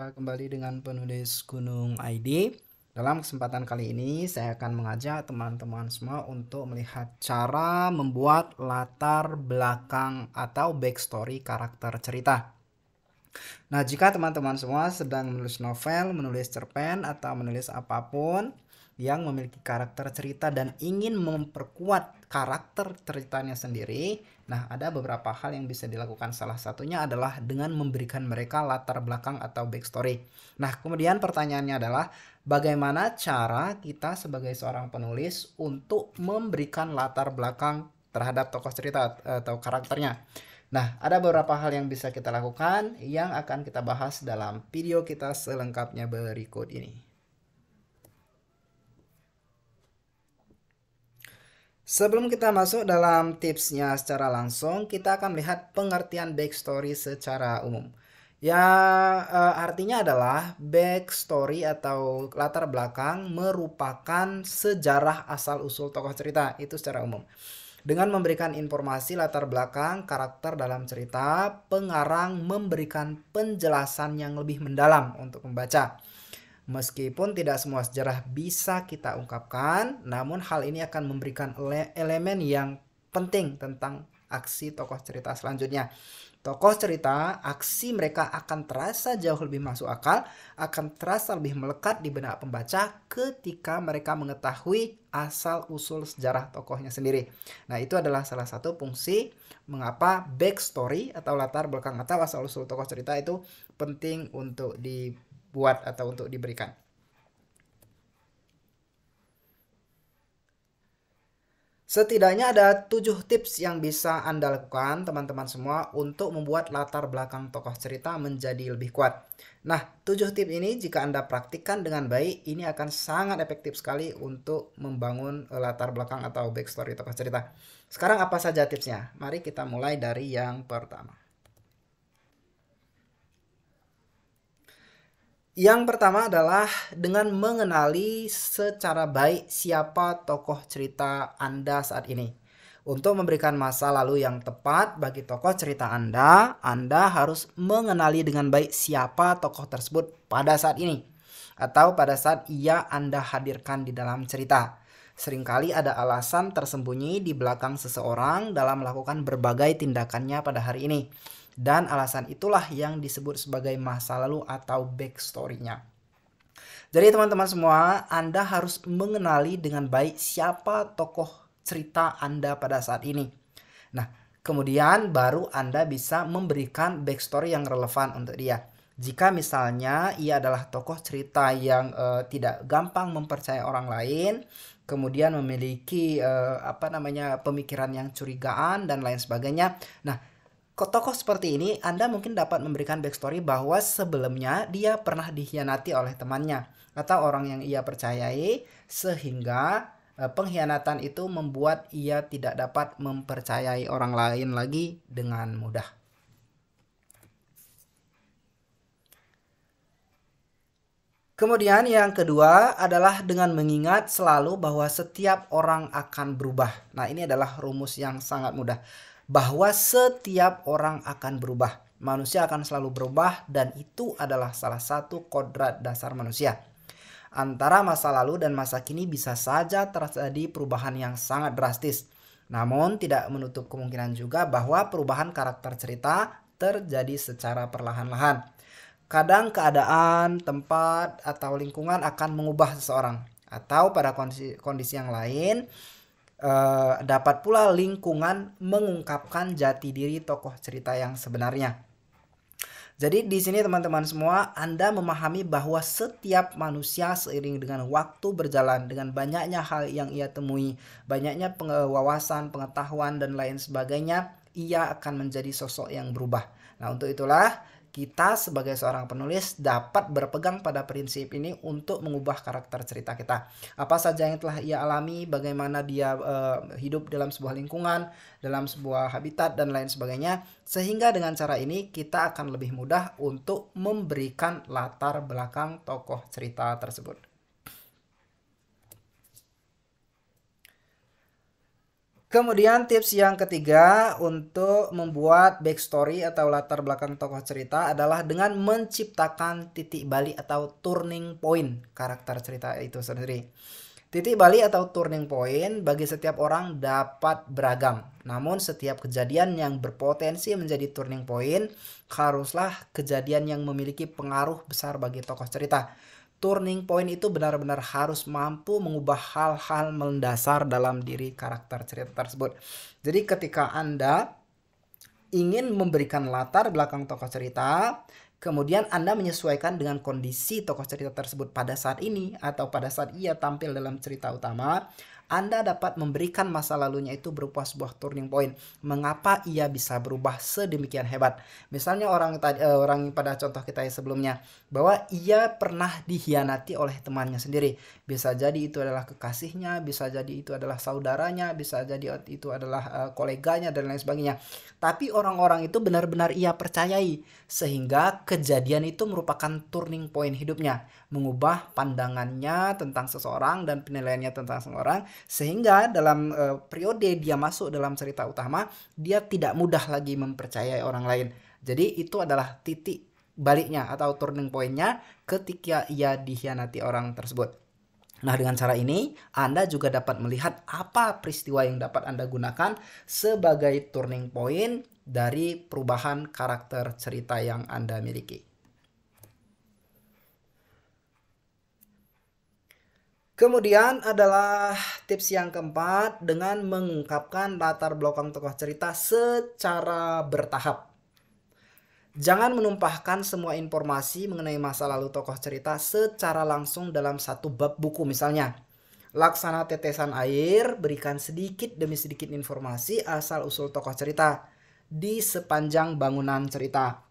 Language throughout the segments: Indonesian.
Berjumpa kembali dengan penulis Gunung ID. Dalam kesempatan kali ini saya akan mengajak teman-teman semua untuk melihat cara membuat latar belakang atau backstory karakter cerita. Nah, jika teman-teman semua sedang menulis novel, menulis cerpen, atau menulis apapun yang memiliki karakter cerita dan ingin memperkuat karakter ceritanya sendiri, nah ada beberapa hal yang bisa dilakukan. Salah satunya adalah dengan memberikan mereka latar belakang atau backstory. Nah, kemudian pertanyaannya adalah bagaimana cara kita sebagai seorang penulis untuk memberikan latar belakang terhadap tokoh cerita atau karakternya. Nah, ada beberapa hal yang bisa kita lakukan yang akan kita bahas dalam video kita selengkapnya berikut ini. Sebelum kita masuk dalam tipsnya secara langsung, kita akan melihat pengertian backstory secara umum. Ya, artinya adalah backstory atau latar belakang merupakan sejarah asal-usul tokoh cerita, itu secara umum. Dengan memberikan informasi latar belakang karakter dalam cerita, pengarang memberikan penjelasan yang lebih mendalam untuk membaca. Meskipun tidak semua sejarah bisa kita ungkapkan, namun hal ini akan memberikan elemen yang penting tentang aksi tokoh cerita selanjutnya. Tokoh cerita, aksi mereka akan terasa jauh lebih masuk akal, akan terasa lebih melekat di benak pembaca ketika mereka mengetahui asal-usul sejarah tokohnya sendiri. Nah, itu adalah salah satu fungsi mengapa backstory atau latar belakang atau asal-usul tokoh cerita itu penting untuk dibuat atau untuk diberikan. Setidaknya ada 7 tips yang bisa Anda lakukan teman-teman semua untuk membuat latar belakang tokoh cerita menjadi lebih kuat. Nah, 7 tips ini jika Anda praktikkan dengan baik, ini akan sangat efektif sekali untuk membangun latar belakang atau backstory tokoh cerita. Sekarang apa saja tipsnya? Mari kita mulai dari yang pertama. Yang pertama adalah dengan mengenali secara baik siapa tokoh cerita Anda saat ini. Untuk memberikan masa lalu yang tepat bagi tokoh cerita Anda harus mengenali dengan baik siapa tokoh tersebut pada saat ini. Atau pada saat ia Anda hadirkan di dalam cerita. Seringkali ada alasan tersembunyi di belakang seseorang dalam melakukan berbagai tindakannya pada hari ini. Dan alasan itulah yang disebut sebagai masa lalu atau backstory-nya. Jadi teman-teman semua, Anda harus mengenali dengan baik siapa tokoh cerita Anda pada saat ini. Nah, kemudian baru Anda bisa memberikan backstory yang relevan untuk dia. Jika misalnya ia adalah tokoh cerita yang tidak gampang mempercayai orang lain, kemudian memiliki pemikiran yang curigaan dan lain sebagainya. Nah, tokoh seperti ini Anda mungkin dapat memberikan backstory bahwa sebelumnya dia pernah dikhianati oleh temannya atau orang yang ia percayai, sehingga pengkhianatan itu membuat ia tidak dapat mempercayai orang lain lagi dengan mudah. Kemudian yang kedua adalah dengan mengingat selalu bahwa setiap orang akan berubah. Nah, ini adalah rumus yang sangat mudah. Bahwa setiap orang akan berubah. Manusia akan selalu berubah dan itu adalah salah satu kodrat dasar manusia. Antara masa lalu dan masa kini bisa saja terjadi perubahan yang sangat drastis. Namun tidak menutup kemungkinan juga bahwa perubahan karakter cerita terjadi secara perlahan-lahan. Kadang keadaan, tempat, atau lingkungan akan mengubah seseorang. Atau pada kondisi yang lain, dapat pula lingkungan mengungkapkan jati diri tokoh cerita yang sebenarnya. Jadi di sini teman-teman semua, Anda memahami bahwa setiap manusia seiring dengan waktu berjalan, dengan banyaknya hal yang ia temui, banyaknya wawasan, pengetahuan, dan lain sebagainya, ia akan menjadi sosok yang berubah. Nah, untuk itulah kita sebagai seorang penulis dapat berpegang pada prinsip ini untuk mengubah karakter cerita kita. Apa saja yang telah ia alami, bagaimana dia hidup dalam sebuah lingkungan, dalam sebuah habitat, dan lain sebagainya. Sehingga dengan cara ini kita akan lebih mudah untuk memberikan latar belakang tokoh cerita tersebut. Kemudian tips yang ketiga untuk membuat backstory atau latar belakang tokoh cerita adalah dengan menciptakan titik balik atau turning point karakter cerita itu sendiri. Titik balik atau turning point bagi setiap orang dapat beragam. Namun setiap kejadian yang berpotensi menjadi turning point haruslah kejadian yang memiliki pengaruh besar bagi tokoh cerita. Turning point itu benar-benar harus mampu mengubah hal-hal mendasar dalam diri karakter cerita tersebut. Jadi ketika Anda ingin memberikan latar belakang tokoh cerita, kemudian Anda menyesuaikan dengan kondisi tokoh cerita tersebut pada saat ini atau pada saat ia tampil dalam cerita utama, Anda dapat memberikan masa lalunya itu berupa sebuah turning point. Mengapa ia bisa berubah sedemikian hebat? Misalnya orang pada contoh kita yang sebelumnya, bahwa ia pernah dikhianati oleh temannya sendiri. Bisa jadi itu adalah kekasihnya, bisa jadi itu adalah saudaranya, bisa jadi itu adalah koleganya dan lain sebagainya. Tapi orang-orang itu benar-benar ia percayai, sehingga kejadian itu merupakan turning point hidupnya, mengubah pandangannya tentang seseorang dan penilaiannya tentang seseorang, sehingga dalam periode dia masuk dalam cerita utama, dia tidak mudah lagi mempercayai orang lain. Jadi itu adalah titik baliknya atau turning pointnya ketika ia dikhianati orang tersebut. Nah, dengan cara ini Anda juga dapat melihat apa peristiwa yang dapat Anda gunakan sebagai turning point dari perubahan karakter cerita yang Anda miliki. Kemudian adalah tips yang keempat dengan mengungkapkan latar belakang tokoh cerita secara bertahap. Jangan menumpahkan semua informasi mengenai masa lalu tokoh cerita secara langsung dalam satu bab buku misalnya. Laksana tetesan air, berikan sedikit demi sedikit informasi asal-usul tokoh cerita di sepanjang bangunan cerita.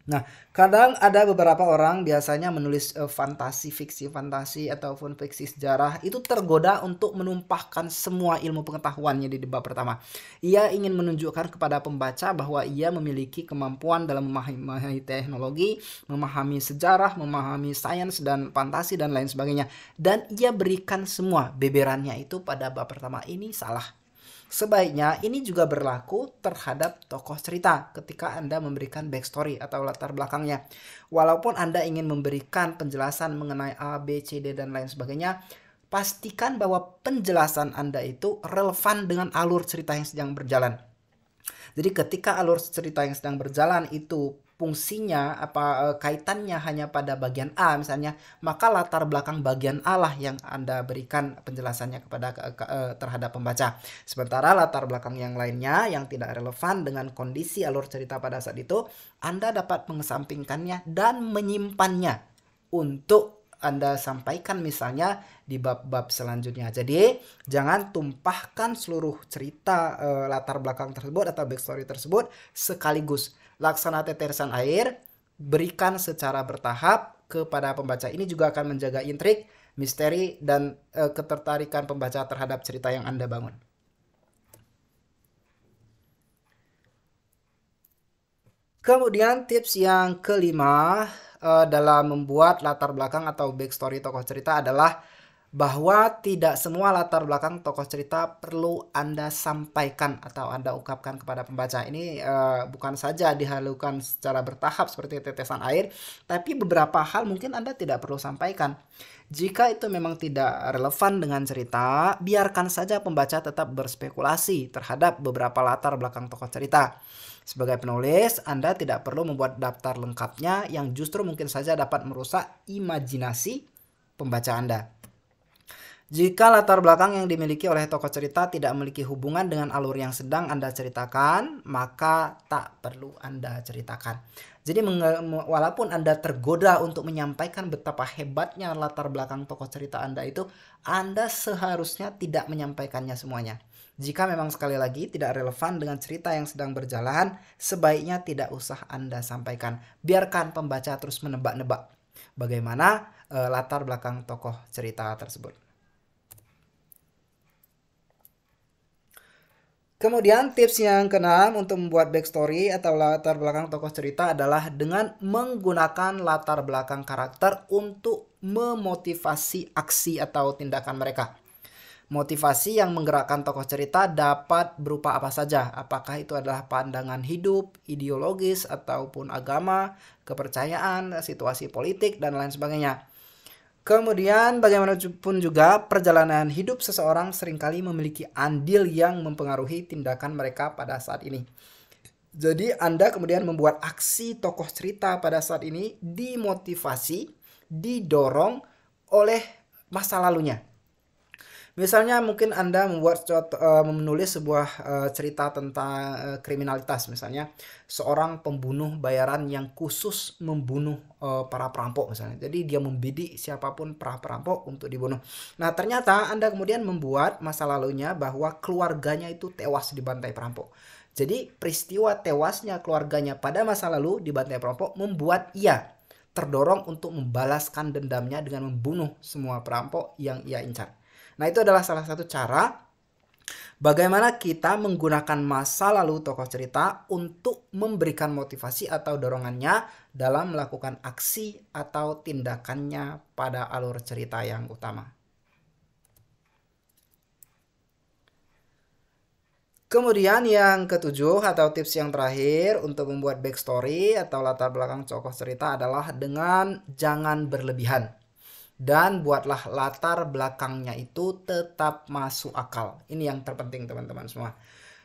Nah, kadang ada beberapa orang biasanya menulis fantasi, fiksi fantasi ataupun fiksi sejarah itu tergoda untuk menumpahkan semua ilmu pengetahuannya di bab pertama. Ia ingin menunjukkan kepada pembaca bahwa ia memiliki kemampuan dalam memahami teknologi, memahami sejarah, memahami sains dan fantasi dan lain sebagainya. Dan ia berikan semua beberannya itu pada bab pertama. Ini salah. Sebaiknya ini juga berlaku terhadap tokoh cerita ketika Anda memberikan backstory atau latar belakangnya. Walaupun Anda ingin memberikan penjelasan mengenai A, B, C, D, dan lain sebagainya, pastikan bahwa penjelasan Anda itu relevan dengan alur cerita yang sedang berjalan. Jadi ketika alur cerita yang sedang berjalan itu fungsinya kaitannya hanya pada bagian A misalnya, maka latar belakang bagian A lah yang Anda berikan penjelasannya kepada terhadap pembaca. Sementara latar belakang yang lainnya yang tidak relevan dengan kondisi alur cerita pada saat itu, Anda dapat mengesampingkannya dan menyimpannya untuk Anda sampaikan misalnya di bab-bab selanjutnya. Jadi jangan tumpahkan seluruh cerita latar belakang tersebut atau backstory tersebut sekaligus. Laksana tetesan air, berikan secara bertahap kepada pembaca. Ini juga akan menjaga intrik, misteri, dan ketertarikan pembaca terhadap cerita yang Anda bangun. Kemudian tips yang kelima dalam membuat latar belakang atau backstory tokoh cerita adalah bahwa tidak semua latar belakang tokoh cerita perlu Anda sampaikan atau Anda ungkapkan kepada pembaca. Ini bukan saja dilakukan secara bertahap seperti tetesan air, tapi beberapa hal mungkin Anda tidak perlu sampaikan. Jika itu memang tidak relevan dengan cerita, biarkan saja pembaca tetap berspekulasi terhadap beberapa latar belakang tokoh cerita. Sebagai penulis, Anda tidak perlu membuat daftar lengkapnya yang justru mungkin saja dapat merusak imajinasi pembaca Anda. Jika latar belakang yang dimiliki oleh tokoh cerita tidak memiliki hubungan dengan alur yang sedang Anda ceritakan, maka tak perlu Anda ceritakan. Jadi walaupun Anda tergoda untuk menyampaikan betapa hebatnya latar belakang tokoh cerita Anda itu, Anda seharusnya tidak menyampaikannya semuanya. Jika memang sekali lagi tidak relevan dengan cerita yang sedang berjalan, sebaiknya tidak usah Anda sampaikan. Biarkan pembaca terus menebak-nebak bagaimana latar belakang tokoh cerita tersebut. Kemudian tips yang keenam untuk membuat backstory atau latar belakang tokoh cerita adalah dengan menggunakan latar belakang karakter untuk memotivasi aksi atau tindakan mereka. Motivasi yang menggerakkan tokoh cerita dapat berupa apa saja, apakah itu adalah pandangan hidup, ideologis, ataupun agama, kepercayaan, situasi politik, dan lain sebagainya. Kemudian bagaimanapun juga perjalanan hidup seseorang seringkali memiliki andil yang mempengaruhi tindakan mereka pada saat ini. Jadi Anda kemudian membuat aksi tokoh cerita pada saat ini dimotivasi, didorong oleh masa lalunya. Misalnya mungkin Anda menulis sebuah cerita tentang kriminalitas, misalnya seorang pembunuh bayaran yang khusus membunuh para perampok misalnya. Jadi dia membidik siapapun para perampok untuk dibunuh. Nah, ternyata Anda kemudian membuat masa lalunya bahwa keluarganya itu tewas dibantai perampok. Jadi peristiwa tewasnya keluarganya pada masa lalu dibantai perampok membuat ia terdorong untuk membalaskan dendamnya dengan membunuh semua perampok yang ia incar. Nah, itu adalah salah satu cara bagaimana kita menggunakan masa lalu tokoh cerita untuk memberikan motivasi atau dorongannya dalam melakukan aksi atau tindakannya pada alur cerita yang utama. Kemudian yang ketujuh atau tips yang terakhir untuk membuat backstory atau latar belakang tokoh cerita adalah dengan jangan berlebihan. Dan buatlah latar belakangnya itu tetap masuk akal. Ini yang terpenting teman-teman semua.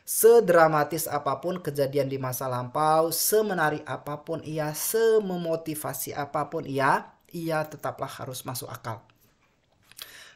Sedramatis apapun kejadian di masa lampau, semenarik apapun ia, sememotivasi apapun ia tetaplah harus masuk akal.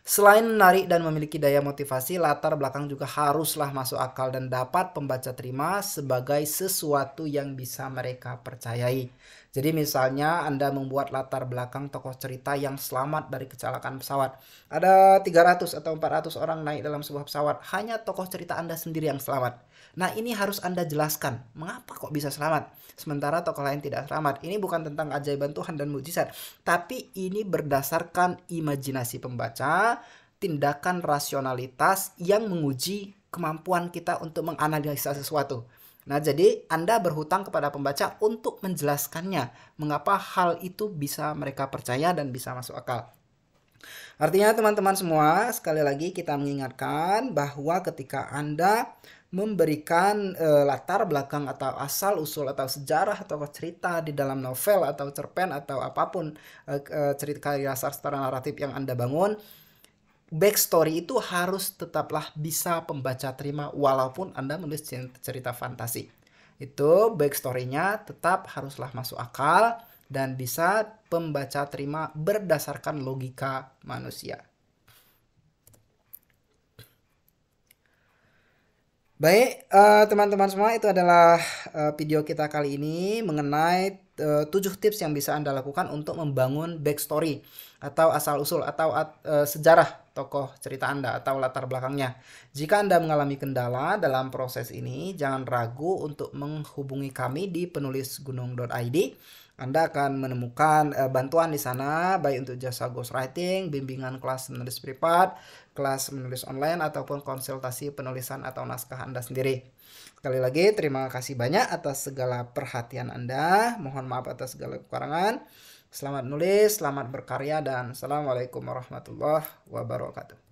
Selain menarik dan memiliki daya motivasi, latar belakang juga haruslah masuk akal dan dapat pembaca terima sebagai sesuatu yang bisa mereka percayai. Jadi misalnya Anda membuat latar belakang tokoh cerita yang selamat dari kecelakaan pesawat. Ada 300 atau 400 orang naik dalam sebuah pesawat. Hanya tokoh cerita Anda sendiri yang selamat. Nah, ini harus Anda jelaskan. Mengapa kok bisa selamat? Sementara tokoh lain tidak selamat. Ini bukan tentang ajaiban Tuhan dan mukjizat. Tapi ini berdasarkan imajinasi pembaca, tindakan rasionalitas yang menguji kemampuan kita untuk menganalisa sesuatu. Nah, jadi Anda berhutang kepada pembaca untuk menjelaskannya mengapa hal itu bisa mereka percaya dan bisa masuk akal. Artinya teman-teman semua, sekali lagi kita mengingatkan bahwa ketika Anda memberikan latar belakang atau asal usul atau sejarah atau cerita di dalam novel atau cerpen atau apapun cerita dasar secara naratif yang Anda bangun, backstory itu harus tetaplah bisa pembaca terima walaupun Anda menulis cerita fantasi. Itu backstory-nya tetap haruslah masuk akal dan bisa pembaca terima berdasarkan logika manusia. Baik, teman-teman semua, itu adalah video kita kali ini mengenai 7 tips yang bisa Anda lakukan untuk membangun backstory atau asal-usul atau sejarah tokoh cerita Anda atau latar belakangnya. Jika Anda mengalami kendala dalam proses ini, jangan ragu untuk menghubungi kami di penulisgunung.id. Anda akan menemukan bantuan di sana, baik untuk jasa ghostwriting, bimbingan kelas menulis privat, kelas menulis online, ataupun konsultasi penulisan atau naskah Anda sendiri. Sekali lagi, terima kasih banyak atas segala perhatian Anda. Mohon maaf atas segala kekurangan. Selamat menulis, selamat berkarya, dan Assalamualaikum warahmatullahi wabarakatuh.